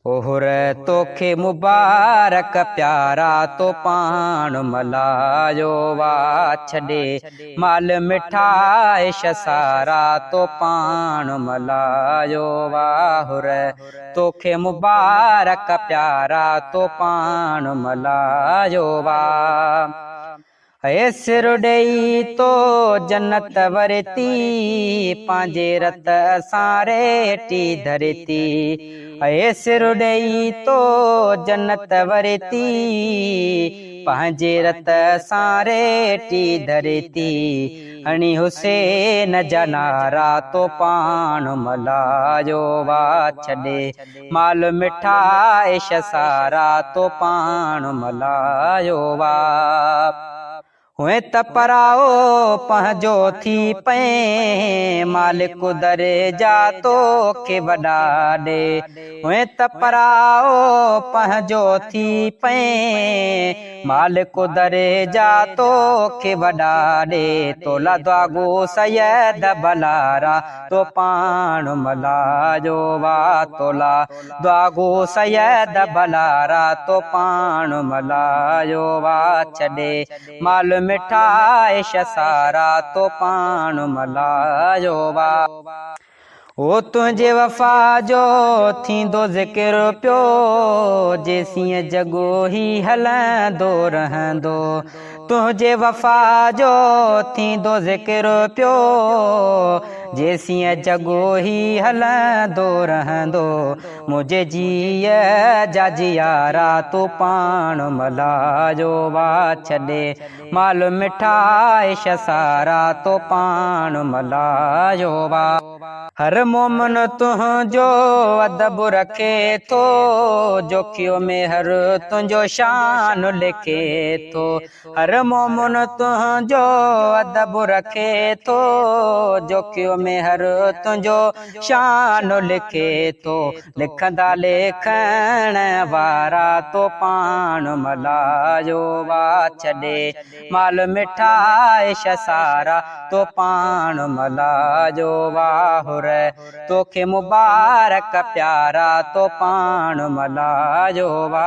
ओहर तोखे मुबारक प्यारा तो पान मलायो वा छॾे माल मिठाई सारा तो पान मलायो वाहुर तोखे मुबारक प्यारा तो पान मलायो वा हे सिर ॾेई तो जन्नत वरती पांजे रत सारे टी धरती हे सिर ॾेई तो जन्नत वरती पांजे रत सारे टी धरती हणी हुसैन जनारा तो पान मलायो वा छॾे माल मिठाई सारा तो पान मलायो वा हुए त पराओ पंहिंजो थी पए मालिक दर्जा तोखे वॾा ॾे हुए त पराओ पंहिंजो थी पए मालिक दर्जा तोखे वॾा ॾे तोला दुआगो सैयद बलारा तो पान मलायो वा तोला दुआगो सैयद बलारा तो पान मलायो वा छॾे माल मिठाई सारा तो पान मलायो वा ओ तुझे वफा जो थींदो ज़िक्र पियो जेसीं जगो ही हलंदो रहंदो तुझे वफा जो थींदो ज़िक्र पियो जेसीं जगो ही हलंदो रहंदो मुझे जीअ जा जियारा तो पान मलायो वा छॾे माल मिठाई सारा तो पान मलायो वा हर मोमन तुझो अदब रखे थो जोखियो में हर तुझो शान लिखे थो हर मोमन तुझो अदब रखे थो जोखियो में हर तुझो शान लिखे थो लिखंदा लेखण वारा तो पान मलायो वा छॾे माल मिठाई सारा तो पान मलायो वाहुर तोखे मुबारक प्यारा तो पान मलायो वा।